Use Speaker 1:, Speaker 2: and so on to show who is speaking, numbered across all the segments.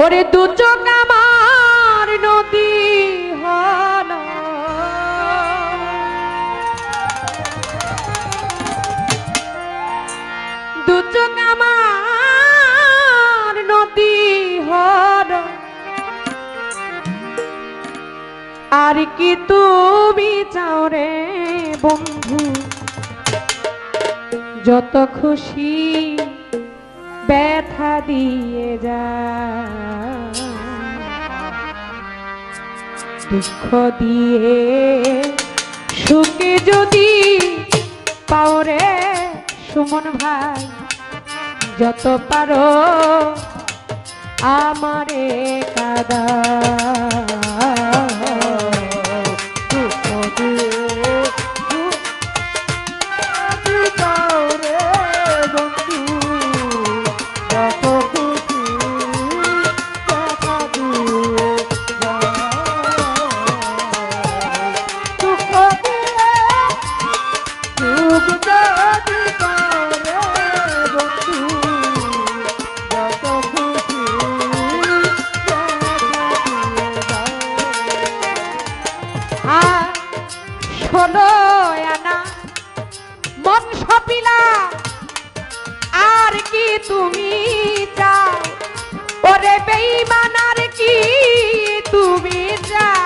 Speaker 1: ওরে দু চোখ আমার নদী হলো, দু চোখ আমার নদী হলো, আর কি তুমি চাও রে বন্ধু, যত খুশি ব্যথা দিয়ে যা, দুঃখ দিয়ে সুখে যদি পাও রে সুমন ভাই, যত পারো আমারে কাঁদা। শোনো আনা মন সপিলা, আর কি তুমি চাও ওরে বেঈমান, আর কি তুমি চাও,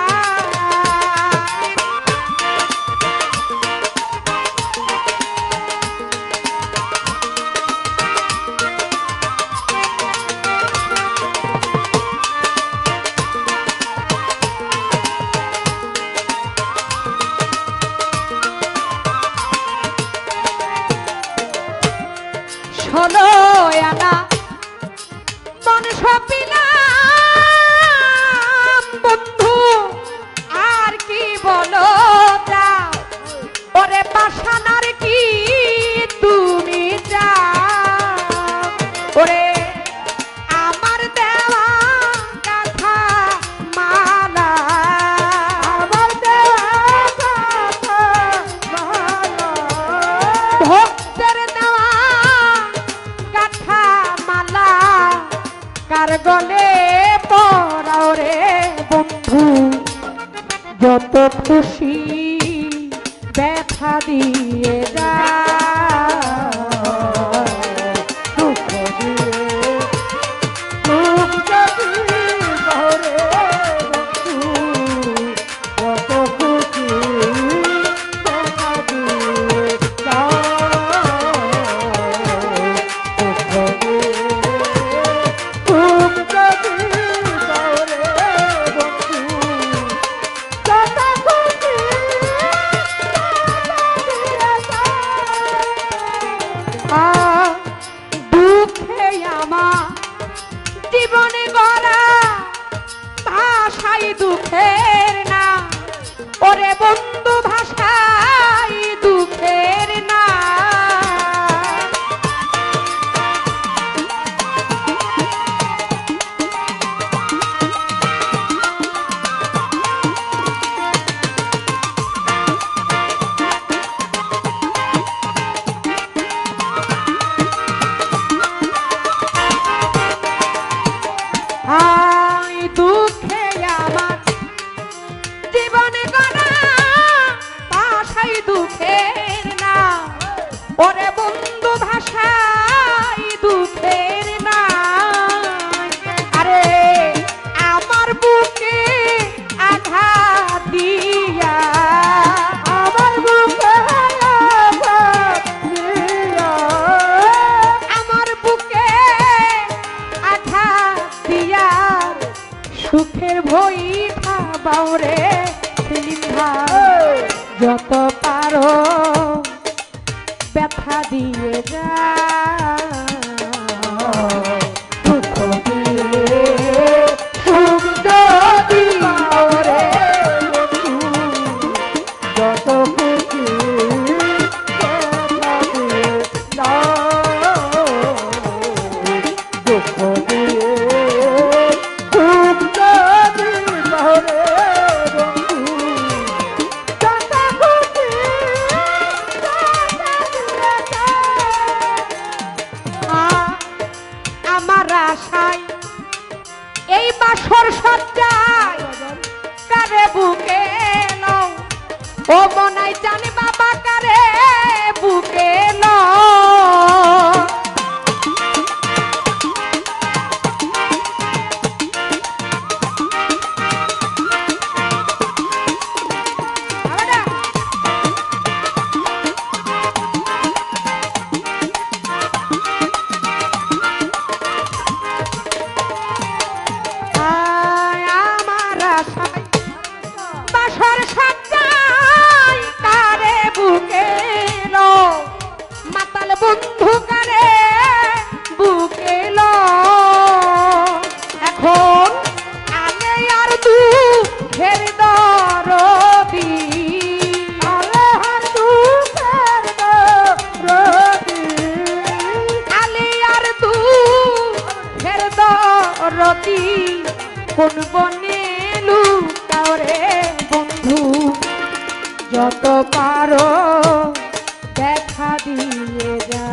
Speaker 1: শোনো আনা মন সপিলাম বন্ধু, আর কি বলো চাও ওরে পাষাণ, আর কি তুমি চাও, ওরে আমার দেওয়া কথা মালা, আমার দেওয়া কথা মালা, ভক্তের দেওয়া কথা মালা, কার গলে পরাও রে বন্ধু, যত খুশি ব্যথা দিয়ে যা, জীবনে গড়া ভাষাই দুঃখের না, ওরে বন্ধু ভাষাই দুঃখের না, দুঃখে আমার জীবনে গড়া ভাষাই দুঃখের না, ওরে বন্ধু ভাষাই দুঃখের না, আরে আমার বুকে আঘাত দিয়া, আমার বুকে আঘাত দিয়া, আমার বুকে আঘাত দিয়া, সুখের ভইঠা বাউরে সিন্ধা, যত পারো ব্যথা দিয়ে যা, দুঃখ দিয়ে সুখ যদি বাউরে, যত খুশি ব্যথা দিয়ে যা, দুঃখ দিয়ে সুখ যদি বাউরে
Speaker 2: বাসর সজ্জায় কারে বুকে লও ও মনাই জানি বাবা কারে বুকে লও বাসর সজ্জায় কারে বুকে লও মাতাল বন্ধু কারে বুকে লও এখন আলে আর দুঃখের দরদি আলে আর দুঃখের দরদি আলে আর দুঃখের দরদি কোন বনে লুকাও রে বন্ধু যত পারো দেখা দিয়ে যা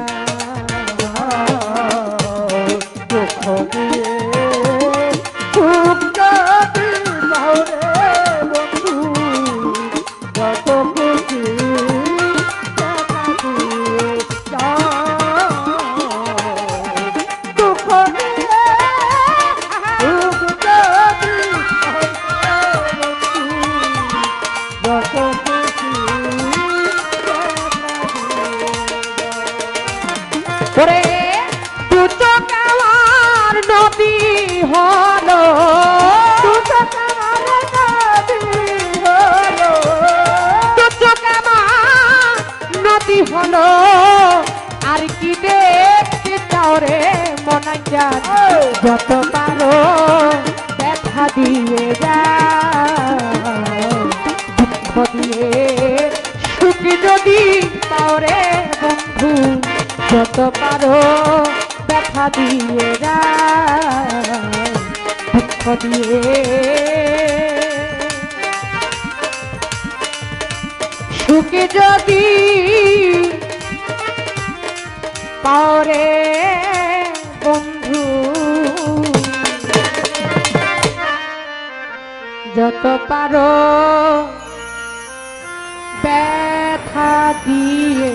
Speaker 1: দুঃখ দিয়ে সুখ যদি পাও রে বন্ধু যত খুশি দেখা দিয়ে যাও দুঃখ দিয়ে সুখ যদি পাও রে বন্ধু যত খুশি
Speaker 2: ওরে দুচোখ আমার নদী হলো
Speaker 1: দুচোখ আমার নদী হলো
Speaker 2: দুচোখ আমার নদী হলো আর কি দেখতে চাও রে মনা জান যত পারো দেখা দিয়ে যাও দুঃখ দিয়ে সুখ যদি পাও রে বন্ধু যত পারো দেখা দিয়ে যাও দুঃখ দিয়ে সুখে যদি পাও রে বন্ধু যত পারো ব্যথা দিয়ে